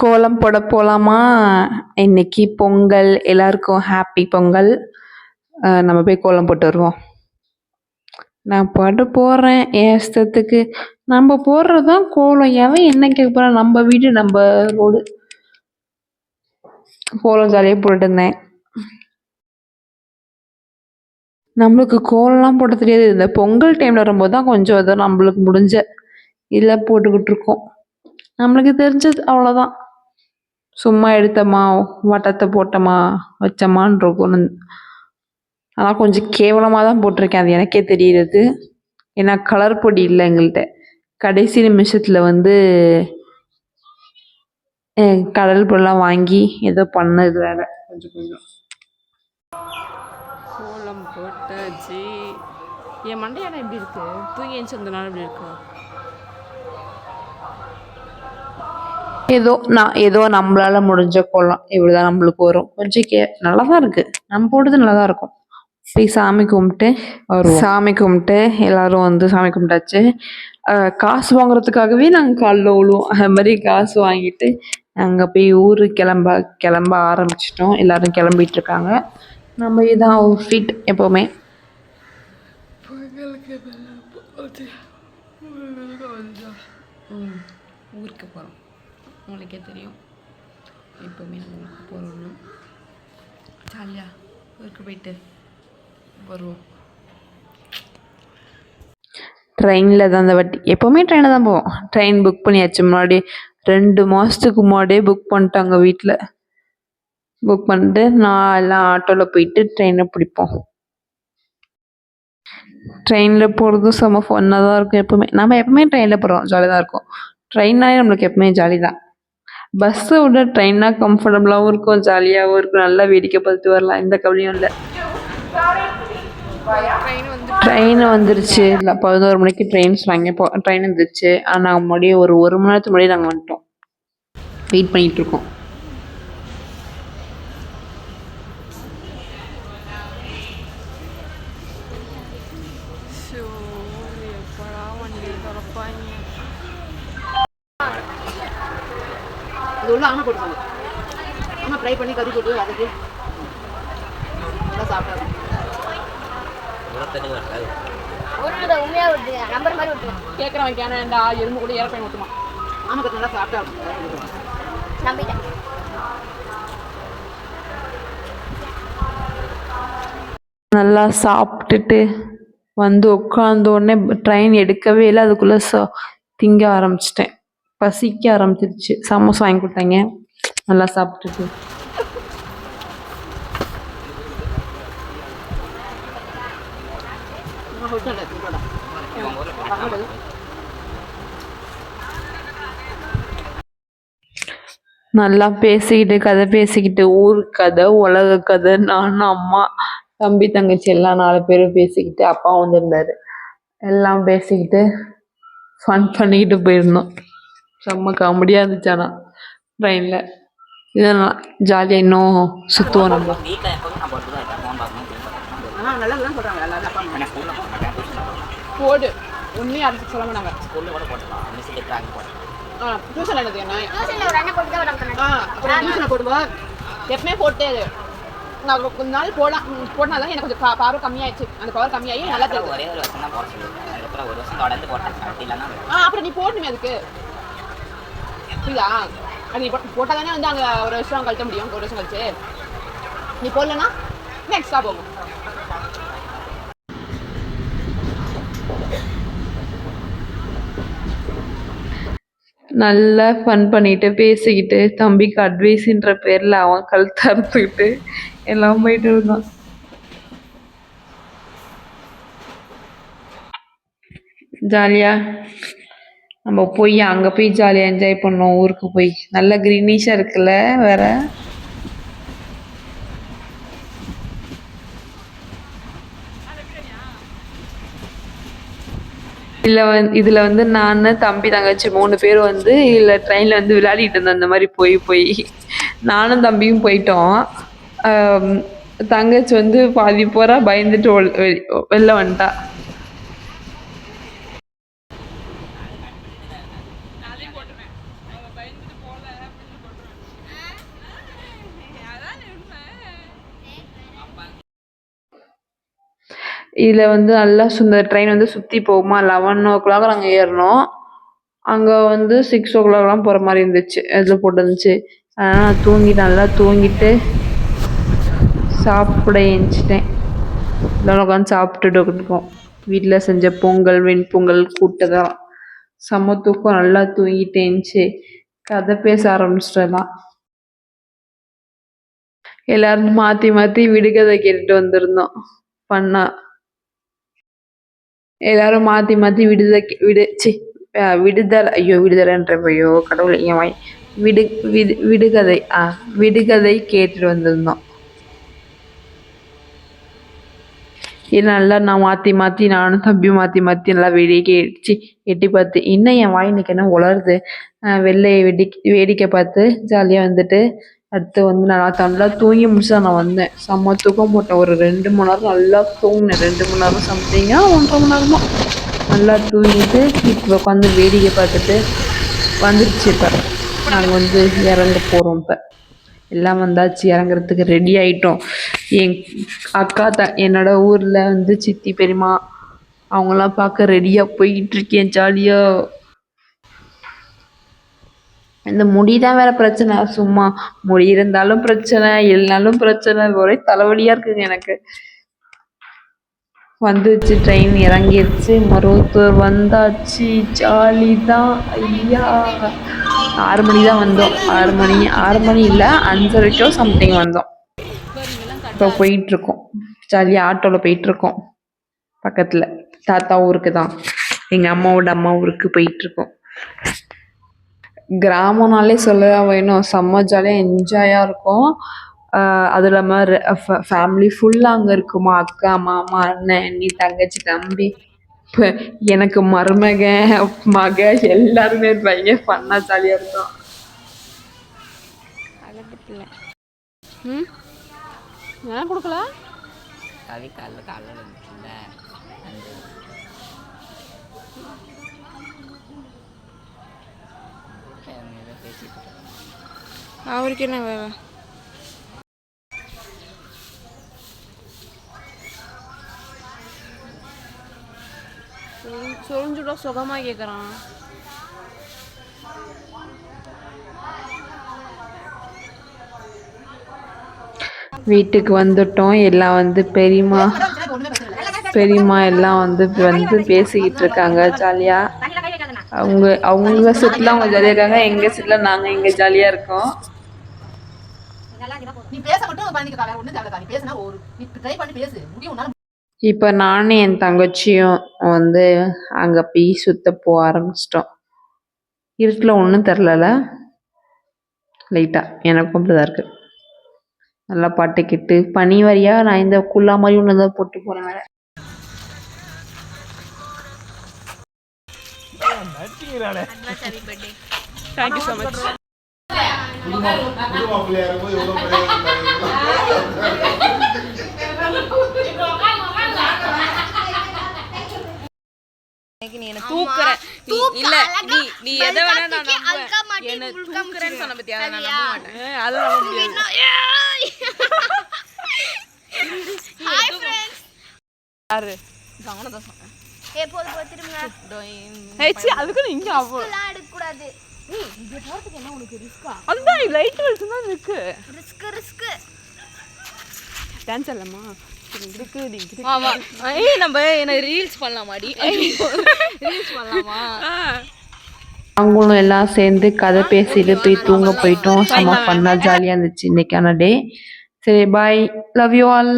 கோலம் போட போலாமா? இன்னைக்கு பொங்கல். எல்லாருக்கும் ஹாப்பி பொங்கல். நம்ம போய் கோலம் போட்டு வருவோம். நான் பாட்டு போடுறேன் என் இஷ்டத்துக்கு. நம்ம போடுறது தான் கோலம். எவன் என்ன கேட்க போறான்? நம்ம வீடு, நம்ம ரோடு. கோலம் ஜாலியாக போட்டுட்டு இருந்தேன். நம்மளுக்கு கோலம்லாம் போட தெரியாது. இந்த பொங்கல் டைமில் வரும்போது தான் கொஞ்சம் ஏதோ நம்மளுக்கு முடிஞ்ச இதில் போட்டுக்கிட்டு இருக்கோம். நம்மளுக்கு தெரிஞ்சது அவ்வளோதான். சும்மா எடுத்தோமா, வட்டத்தை போட்டோமா, வச்சோமான்னு இருக்கும். ஆனால் கொஞ்சம் கேவலமாக தான் போட்டிருக்கேன், அது எனக்கே தெரியுது. ஏன்னா கலர் பொடி இல்லை எங்கள்கிட்ட. கடைசி நிமிஷத்தில் வந்து கடல் பொருளாம் வாங்கி ஏதோ பண்ணது வேற. கொஞ்சம் கொஞ்சம் கோலம் போட்டாச்சு. என் மண்டையாடம் எப்படி இருக்கு? தூங்கி எழுந்து வந்தனால எப்படி இருக்கு? ஏதோ நம்மளால முடிஞ்ச கோலம் இப்படிதான் நம்மளுக்கு வரும். கொஞ்சம் நல்லா தான் இருக்கு. நம்ம போட்டது நல்லா தான் இருக்கும். போய் சாமி கும்பிட்டு சாமி கும்பிட்டு எல்லாரும் வந்து சாமி கும்பிட்டாச்சு. காசு வாங்குறதுக்காகவே நாங்கள் காலைல விழுவோம். அது மாதிரி காசு வாங்கிட்டு நாங்கள் போய் ஊருக்கு கிளம்ப ஆரம்பிச்சிட்டோம். எல்லாரும் கிளம்பிட்டு இருக்காங்க. நம்ம இதான் அவுட்ஃபிட் எப்போவுமே. ஊருக்கு போகிறோம், உங்களுக்கே தெரியும். எப்போவுமே நம்ம ஊருக்கு போகிறோம். ஜாலியாக ஊருக்கு போயிட்டு வருவோம். ட்ரெயினில் தான் அந்த வாட்டி. எப்போவுமே ட்ரெயினில் தான் போவோம். ட்ரெயின் புக் பண்ணியாச்சு. முன்னாடி 2 மாதத்துக்கு முன்னாடியே புக் பண்ணிட்டாங்க வீட்டில். புக் பண்ணிட்டு நான் எல்லாம் ஆட்டோவில் போயிட்டு ட்ரெயினை பிடிப்போம். ட்ரெயினில் போகிறதும் செம்ம ஃபன்னாக தான் இருக்கும். நம்ம எப்போவுமே ட்ரெயினில் போகிறோம், ஜாலியாக தான் இருக்கும். ட்ரெயின்னாலே நம்மளுக்கு எப்பவுமே ஜாலி தான். பஸ்ஸை விட ட்ரெயின்னா கம்ஃபர்டபுளாகவும் இருக்கும், ஜாலியாகவும் இருக்கும். நல்லா வேடிக்கை பார்த்துட்டு வரலாம், எந்த கவலையும் இல்லை. ட்ரெயின் வந்துருச்சு. இல்லை 11 மணிக்கு ட்ரெயின் வந்துருச்சு. ஆனால் நாங்கள் முன்னாடியே ஒரு மணி நேரத்துக்கு முன்னாடியே நாங்கள் வந்துட்டோம். வெயிட் பண்ணிகிட்ருக்கோம். அது உள்ள ஆமை போட்டு ஆமாம், ஃப்ரை பண்ணி கறி போட்டு அதுக்கு நல்லா சாப்பிட்டாங்க. கேட்குறவன் கேனடா எறும்பு கூட ஏறப்பையன் ஊற்றுமா. ஆமாம், நல்லா சாப்பிட்டா நம்பிட்டேன். நல்லா சாப்பிட்டுட்டு வந்து உட்காந்தோடனே ட்ரெயின் எடுக்கவே இல்லை. அதுக்குள்ளே திங்க ஆரம்பிச்சிட்டேன். பசிக்க ஆரம்பிச்சிருச்சு. சமோசா வாங்கி கொடுத்தாங்க, நல்லா சாப்பிட்டுட்டு. நல்லா பேசிக்கிட்டு கதை பேசிக்கிட்டு ஊர் கதை, உலக கதை, நானும் அம்மா தம்பி தங்கச்சி எல்லாம் 4 பேரும் பேசிக்கிட்டு, அப்பா வந்திருந்தாரு, எல்லாம் பேசிக்கிட்டு ஃபன் பண்ணிக்கிட்டு போயிருந்தோம். செம்ம காமெடியாக இருந்துச்சு. ஆனால் ட்ரெயினில் இதெல்லாம் ஜாலியாக இன்னும் சுற்றுவோம். நம்ம போடு ஒன்றும் யாருக்கு சொல்ல மாட்டாங்க. டியூஷன் என்னது என்ன போடுவோம் எப்பவுமே போட்டு. நான் கொஞ்ச நாள் போடனால எனக்கு கொஞ்சம் பவர் கம்மியாயிடுச்சு. அந்த பவர் கம்மியாகி நல்லா தெரியும். ஒரே ஒரு வருஷம் தான் போட சொல்லுவேன். அதுக்கப்புறம் ஒரு வருஷம் தொடர்ந்து போட்டேன். அப்புறம் நீ போடணுமே அதுக்கு, புரியுதா? நீ போட்டால் தானே வந்து அங்கே ஒரு வருஷம் கழிக்க முடியும். ஒரு வருஷம் கழிச்சு நீ போடலன்னா எக்ஸ்ட்ரா போகும். நல்லா ஃபன் பண்ணிட்டு பேசிக்கிட்டு தம்பிக்கு அட்வைஸ்ன்ற பேரில் அவன் கழுத்து அறுத்துக்கிட்டு எல்லாம் போயிட்டு இருந்தான். ஜாலியாக நம்ம போய் அங்கே போய் ஜாலியாக என்ஜாய் பண்ணோம். ஊருக்கு போய் நல்லா க்ரீனிஷாக இருக்குல்ல வேற. இதில் வந்து நான் தம்பி தங்கச்சி 3 பேர் வந்து இல்லை ட்ரெயினில் வந்து விளையாடிட்டு இருந்தோம். அந்த மாதிரி போய் நானும் தம்பியும் போயிட்டோம். தங்கச்சி வந்து பாதி போகிறா, பயந்துட்டு வெளில வந்துட்டா. இதில் வந்து நல்லா ட்ரெயின் வந்து சுற்றி போகுமா. 11:00 நாங்கள் ஏறினோம். அங்கே வந்து 6:00 போகிற மாதிரி இருந்துச்சு. இதில் போட்டுருந்துச்சு. அதனால் நான் நல்லா தூங்கிட்டு சாப்பிட ஏஞ்சிட்டேன். எல்லோரும் உட்காந்து சாப்பிட்டுட்டு இருக்கோம். வீட்டில் செஞ்ச பொங்கல், வெண்பொங்கல், கூட்டதான். செம்ம தூக்கம். நல்லா தூங்கிட்டு ஏஞ்சி கதை பேச ஆரம்பிச்சிட்டலாம். எல்லாரும் மாற்றி மாற்றி விடுகதை கேட்டுட்டு வந்திருந்தோம். பண்ணா எல்லாரும் மாற்றி மாற்றி விடுதலை விடுதலைன்ற கடவுள் என் வாய் விடுகதை விடுகதை கேட்டுட்டு வந்திருந்தோம். இது நல்லா நான் மாற்றி நானும் தம்பி மாற்றி நல்லா வேடிக்கை எட்டி பார்த்து இன்னும் என் வாய் இன்னைக்கு என்ன உளருது. வெள்ளையை வேடிக்கை பார்த்து ஜாலியாக வந்துட்டு அடுத்து வந்து நான் நல்லா தூங்கி முடிச்சு நான் வந்தேன். செம்ம தூக்கம் போட்டேன். ஒரு 2 மணி நேரம் நல்லா தூங்கினேன். 2 மணி நேரம் சம்திங்கா 1.5 மணி நேரமா நல்லா தூங்கிட்டு இப்போ உட்காந்து வேடிக்கை பார்த்துட்டு வந்துடுச்சு. இப்போ நாங்கள் வந்து இறங்க போகிறோம். இப்போ எல்லாம் வந்தாச்சு, இறங்குறதுக்கு ரெடி ஆகிட்டோம். என் அக்கா என்னோட ஊரில் வந்து சித்தி பெரியம்மா அவங்களாம் பார்க்க ரெடியாக போயிட்டுருக்கேன் ஜாலியாக. இந்த முடி தான் வேறு பிரச்சனை. சும்மா முடி இருந்தாலும் பிரச்சனை, இல்லைனாலும் பிரச்சனை. ஒரே தலைவலியாக இருக்குங்க எனக்கு. வந்துச்சு, ட்ரெயின் இறங்கிருச்சு. மருவத்தூர் வந்தாச்சு, ஜாலி தான். ஐயா 6 மணி தான் வந்தோம். 6 மணி இல்லை 5:30 சம்திங் வந்தோம். இப்போ போயிட்டுருக்கோம் ஜாலியாக. ஆட்டோவில் போயிட்டுருக்கோம். பக்கத்தில் தாத்தா ஊருக்கு தான், எங்கள் அம்மாவோட அம்மா ஊருக்கு போயிட்டுருக்கோம். கிராமம்னாலே சொல்லதான் வேணும். செம்ம ஜாலியாக என்ஜாயாக இருக்கும். அது இல்லாமல் ஃபேமிலி ஃபுல்லாக அங்கே இருக்குமா. அக்கா, மாமா, அண்ணன், அண்ணி, தங்கச்சி, தம்பி, இப்போ எனக்கு மருமக, மக எல்லாருமே இருப்பாங்க. ஃபன்னாக ஜாலியாக இருக்கும். ஏன் கொடுக்கல அவருக்கு என்ன வேலை? சொரிஞ்சுட சுகமா கேட்குறான். வீட்டுக்கு வந்துட்டோம். எல்லாம் வந்து பெரியம்மா எல்லாம் வந்து பேசிக்கிட்டு இருக்காங்க ஜாலியாக. அவங்க செட்டில் அவங்க ஜாலியாக இருக்காங்க. எங்கள் செட்டில் நாங்கள் இங்கே ஜாலியாக இருக்கோம். இப்போ நானும் என் தங்கச்சியும் வந்து அங்கே போய் சுத்த போக ஆரம்பிச்சிட்டோம். இருட்டில் ஒன்றும் தெரிலல, லைட்டாக எனக்கும் அப்படிதான் இருக்குது. நல்லா பாட்டு கேட்டு பனி வரியா நான் இந்த குள்ளா மாதிரி ஒன்று தான் போட்டு போகிறேன். வேற தேங்க்யூ ஸோ மச். நீ என்ன தூக்குற இல்ல, நீ எதை வேணா நான் நம்புவேன். என்ன தூக்குறேன்னு சொன்ன பத்தியா, நான் நம்ப மாட்டேன். அது நம்ப முடியாது. Hi friends. யாரு கவனமா சொன்னேன். போடு திரும்புங்க. ஏச்சி அதுக்கு இங்க அவ்வளவு எடுக்க கூடாது. இங்க போறதுக்கு என்ன உனக்கு ரிஸ்கா? அதுதான் லைட் வெல்ஸ் தான் இருக்கு. ரிஸ்க் டான்ஸ் இல்லம்மா. நம்ம என்ன ரீல்ஸ் பண்ணலாமாடி? ரீல்ஸ் பண்ணலாமா? அவங்களும் எல்லாம் சேர்ந்து கதை பேசிட்டு போய் தூங்க போயிட்டோம். செம்ம ஃபன்னா ஜாலியாக இருந்துச்சு இன்னைக்கான டே. சரி, பாய், லவ் யூ ஆல்.